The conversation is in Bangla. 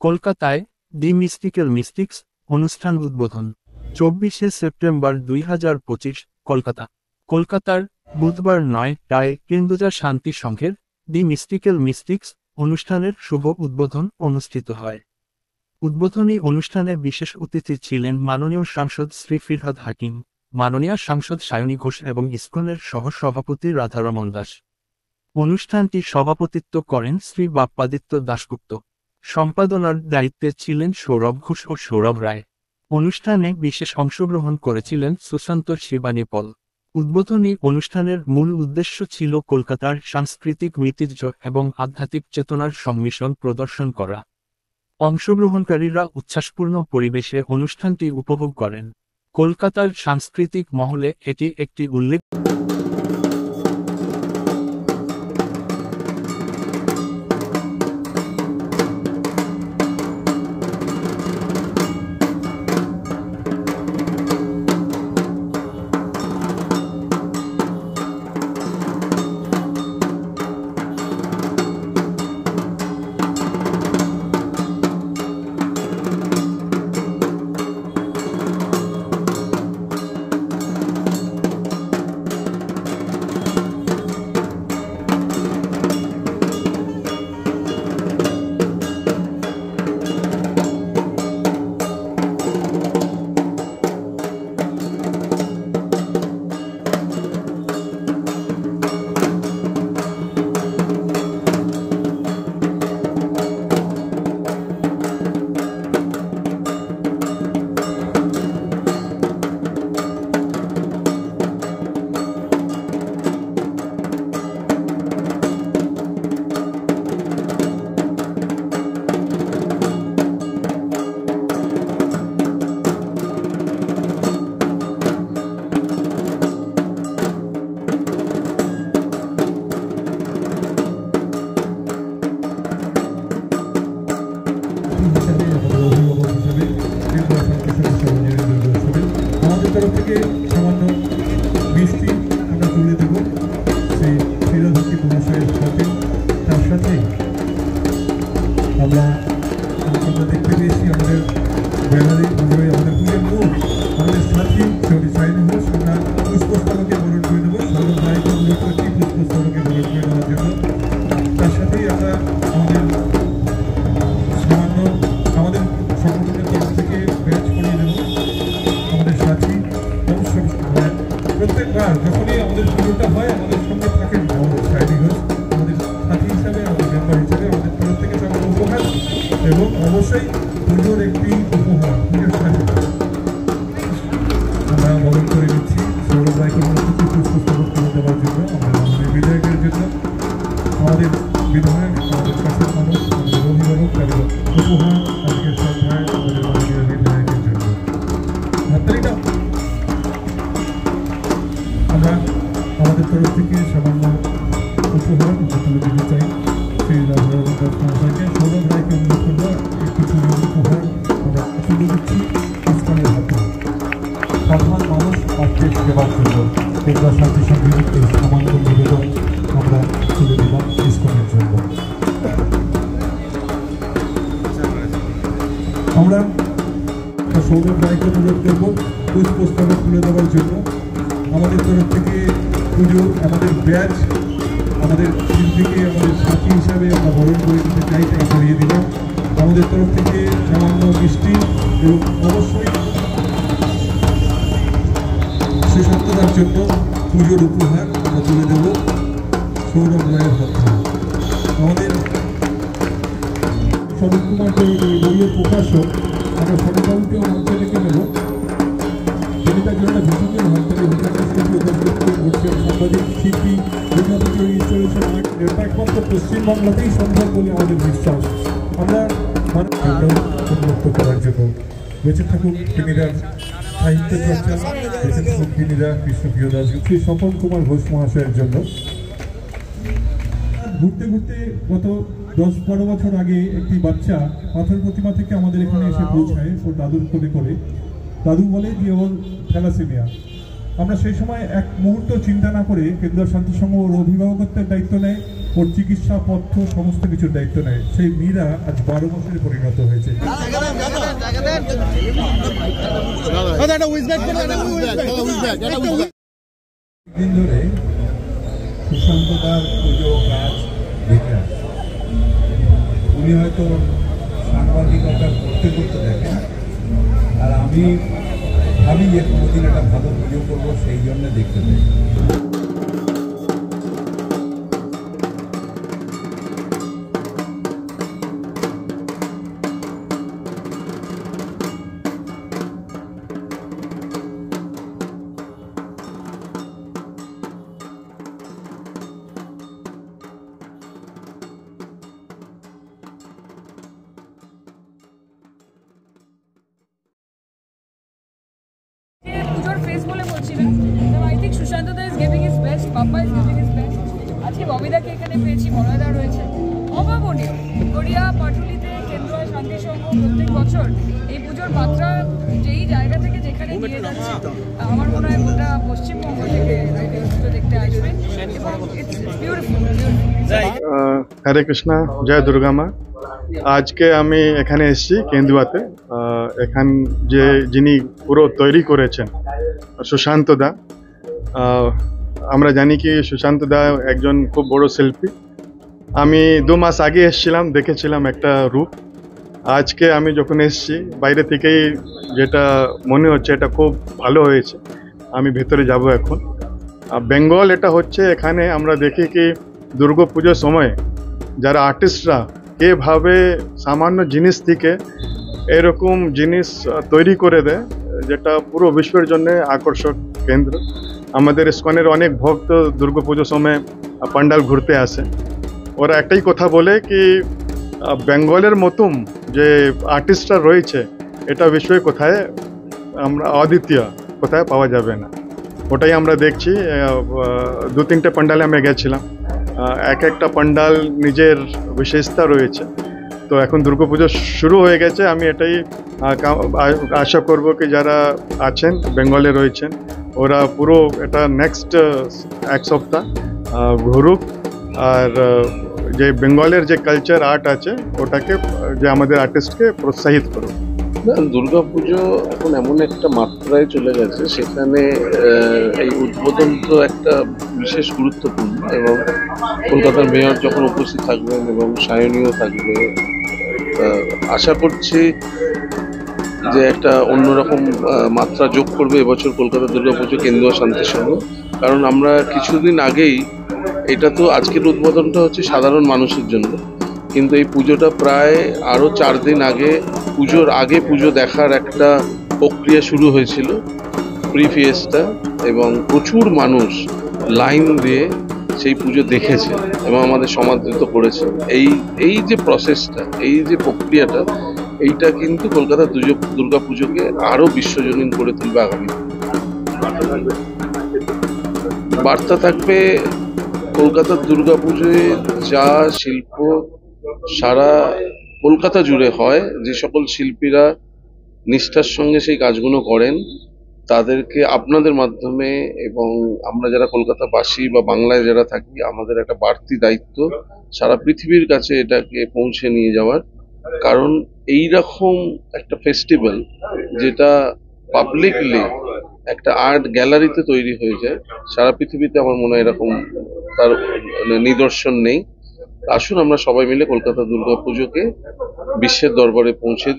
কলকাতায় দি মিস্টিক্যাল মিস্টিক্স অনুষ্ঠান উদ্বোধন 24শে সেপ্টেম্বর 2025 কলকাতা। কলকাতার বুধবার 9টায় কেন্দুঝাড় শান্তি সংঘের দি মিস্টিক্যাল মিস্টিক্স অনুষ্ঠানের শুভ উদ্বোধন অনুষ্ঠিত হয়। উদ্বোধনী অনুষ্ঠানে বিশেষ অতিথি ছিলেন মাননীয় সাংসদ শ্রী ফিরহাদ হাকিম, মাননীয় সাংসদ সায়নী ঘোষ এবং ইসকনের সহ সভাপতি রাধারমণ দাস। অনুষ্ঠানটি সভাপতিত্ব করেন শ্রী বাপ্পাদিত্য দাশগুপ্ত। সম্পাদনার দায়িত্বে ছিলেন সৌরভ ঘোষ ও সৌরভ রায়। অনুষ্ঠানে বিশেষ অংশগ্রহণ করেছিলেন সুশান্ত শিবানী পল। উদ্বোধনী অনুষ্ঠানের মূল উদ্দেশ্য ছিল কলকাতার সাংস্কৃতিক ঐতিহ্য এবং আধ্যাত্মিক চেতনার সংমিশ্রণ প্রদর্শন করা। অংশগ্রহণকারীরা উচ্ছ্বাসপূর্ণ পরিবেশে অনুষ্ঠানটি উপভোগ করেন। কলকাতার সাংস্কৃতিক মহলে এটি একটি উল্লেখ। আমাদের তরফ থেকে সামান্য মিষ্টি আমরা তুলে দেব সেই ফিরোজী মহাশয়ের হাতে। তার সাথে আমরা দেখতে পেয়েছি আমাদের ব্যানারে আমাদের পুজোর মুখ আমাদের সাথী ছবি সাইনি ঘোষ। আমরা পুষ্পস্তবকে বরণ করে দেবো, সৌরভ রায়কে অনুরোধ করছি পুষ্পস্তবকে বরণ করে দেওয়ার জন্য। তার সাথেই আমরা আমাদের সামান্য আমাদের সংগঠনের তরফ থেকে ব্যাচ করিয়ে দেবো আমাদের সাথী। প্রত্যেকবার যখনই আমাদের পুজোটা হয় আমাদের সঙ্গে থাকেন আমাদের সাইনি ঘোষ, আমাদের সাথী হিসাবে, আমাদের মেম্বার হিসাবে। আমাদের তরফ থেকে সামান্য উপহার এবং অবশ্যই পুজোর একটি উপহার পুজোর সাথে আমরা বরণ করে নিচ্ছি সৌরভ রায়কে পুষ্পস্তবক করে দেওয়ার জন্য। আমাদের বিধায়কের জন্য আমাদের বিধায়ক, আমাদের কাছের মানুষ, আমাদের অভিভাবক, তাদের উপহার আজকের সন্ধ্যায় আমাদের মাননীয় বিধায়কের জন্য। হাততালিটা আমরা আমাদের তরফ থেকে সামান্য উপহার তুলে দিতে চাই শ্রী রাধারমণ দাস মহাশয়কে। সৌরভ রায়কে অনুরোধ করবো কিছু উপহার আমরা তুলে দিচ্ছি ইসকনের হাতে। সাধারণ মানুষ অর্থের সেবার জন্য কেন্দ্র শান্তি সংঘের এই সামান্য নিবেদন আমরা তুলে দিলাম ইসকনের জন্য। আমরা সৌরভ রায়কে অনুরোধ করবো পুষ্পস্তবক তুলে দেওয়ার জন্য। আমাদের তরফ থেকে পুজো আমাদের ব্যাচ আমাদের শিল্পীকে আমাদের সাথী হিসাবে আমরা বরণ করে দিতে চাই, তাই করিয়ে দিলাম। আমাদের তরফ থেকে সামান্য মিষ্টি এবং অবশ্যই সুসত্ততার জন্য পুজোর উপহার আমরা তুলে দেব সৌরভ রায়ের হাতে। আমাদের সদন কুমার বইয়ের প্রকাশক আমরা সরকারকেও মঞ্চে ডেকে নেব। তিনি তার জন্য ভীষণ হাততালি সাংবাদিক শিল্পী ইনস্টলেশন এটা একমাত্র পশ্চিমবাংলাতেই সম্ভব বলে আমাদের বিশ্বাস। আমরা উন্মুক্ত করার জন্য বেঁচে থাকুক তিনিরা সাহিত্য চর্চা, বেঁচে থাকুক তিনিরা কৃষ্ণপ্রিয় দাস, শ্রী স্বপন কুমার ঘোষ মহাশয়ের জন্য। ঘুরতে ঘুরতে গত 10-12 বছর আগে একটি বাচ্চা পাথর প্রতিমা থেকে আমাদের এখানে এসে পৌঁছায় ওর দাদুর কোলে করে। দাদু বলে যে ওর থ্যালাসেমিয়া। আমরা সেই সময় এক মুহূর্ত চিন্তা না করে কেন্দুয়া শান্তি সংঘ ওর অভিভাবকত্বের দায়িত্ব নেয়, ওর চিকিৎসা পথ্য সমস্ত কিছুর দায়িত্ব নেয়। সেই মীরা আজ 12 বছরে পরিণত হয়েছে। দিন ধরে সুশান্তদার পুজো কাজ দেখে আসছে। উনি হয়তো সাংবাদিকতা করতে করতে দেখেন, আর আমি ভাবি যে কোনোদিন একটা ভালো পুজো করবো, সেই জন্য দেখতে পাই। পুজোর ফেস বলে বলছিলেন, I think Sushanta da is giving his best, papa is giving his best. আজকে ববিদাকে এখানে পেয়েছি, মলয়দা রয়েছে, অভাবনীয়। গড়িয়া পাটুলিতে কেন্দুয়া শান্তি সংঘ প্রত্যেক বছর এই পুজোর মাত্রা যেই জায়গা থেকে যেখানে নিয়ে যাচ্ছে, আমার মনে হয় গোটা পশ্চিমবঙ্গ থেকে পুজো দেখতে আসবে এবং ইটস বিউটিফুল। হরে কৃষ্ণা, জয় দুর্গা মা। আজকে আমি এখানে এসেছি কেন্দুয়াতে। এখান যে যিনি পুরো তৈরি করেছেন সুশান্ত দা, আমরা জানি কি সুশান্ত দা একজন খুব বড় শিল্পী। আমি 2 মাস আগে এসেছিলাম, দেখেছিলাম একটা রূপ। আজকে আমি যখন এসেছি বাইরে থেকেই যেটা মনে হচ্ছে এটা খুব ভালো হয়েছে। আমি ভেতরে যাব এখন। বেঙ্গল এটা হচ্ছে, এখানে আমরা দেখি কি দুর্গা পুজোর সময় যারা আর্টিস্টরা এভাবে সামান্য জিনিস থেকে এরকম জিনিস তৈরি করে দেয়, যেটা পুরো বিশ্বের জন্য আকর্ষক কেন্দ্র। আমাদের ইসকনের অনেক ভক্ত দুর্গা পুজোর সময় পান্ডাল ঘুরতে আসে। ওরা একটাই কথা বলে কি বেঙ্গলের মতন যে আর্টিস্টরা রয়েছে, এটা বিশ্বে কোথায় আমরা অদ্বিতীয়, কোথায় পাওয়া যাবে না। ওটাই আমরা দেখছি। 2-3টে পান্ডালে আমি গেছিলাম, এক একটা পান্ডাল নিজের বিশেষতা রয়েছে। তো এখন দুর্গাপুজো শুরু হয়ে গেছে, আমি এটাই আশা করব কি যারা আছেন বেঙ্গলে রয়েছেন ওরা পুরো এটা নেক্সট 1 সপ্তাহ ঘুরুক, আর যে বেঙ্গলের যে কালচার আর্ট আছে ওটাকে, যে আমাদের আর্টিস্টকে প্রোৎসাহিত করুক। দুর্গাপুজো এখন এমন একটা মাত্রায় চলে গেছে, সেখানে এই উদ্বোধন তো একটা বিশেষ গুরুত্বপূর্ণ, এবং কলকাতার মেয়র যখন উপস্থিত থাকবেন এবং সায়নীও থাকবে, আশা করছি যে একটা অন্যরকম মাত্রা যোগ করবে এবছর কলকাতা দুর্গাপুজো কেন্দুয়া শান্তি সংঘ। কারণ আমরা কিছুদিন আগেই, এটা তো আজকের উদ্বোধনটা হচ্ছে সাধারণ মানুষের জন্য, কিন্তু এই পুজোটা প্রায় আরও 4 দিন আগে, পুজোর আগে পুজো দেখার একটা প্রক্রিয়া শুরু হয়েছিল, প্রি ফিয়েস্টা, এবং প্রচুর মানুষ লাইন দিয়ে সেই পুজো দেখেছে এবং আমাদের সমাদৃত করেছে। এই যে প্রসেসটা, এই যে প্রক্রিয়াটা, এইটা কিন্তু কলকাতা দুর্গা পুজোকে আরও বিশ্বজনীন করে তুলবে। আগামী বার্তা থাকবে, কলকাতার দুর্গা পুজোয় যা শিল্প সারা কলকাতা জুড়ে হয়, যে সকল শিল্পীরা নিষ্ঠার সঙ্গে সেই কাজগুলো করেন, তাদেরকে আপনাদের মাধ্যমে এবং আমরা যারা কলকাতাবাসী বা বাংলায় যারা থাকি, আমাদের একটা বাড়তি দায়িত্ব সারা পৃথিবীর কাছে এটাকে পৌঁছে নিয়ে যাওয়ার। কারণ এই রকম একটা ফেস্টিভ্যাল যেটা পাবলিকলি একটা আর্ট গ্যালারিতে তৈরি হয়ে যায়, সারা পৃথিবীতে আমার মনে হয় এরকম তার নিদর্শন নেই। আসুন আমরা সবাই মিলে কলকাতা দুর্গাপুজোকে বিশ্বের দরবারে পৌঁছে দিই।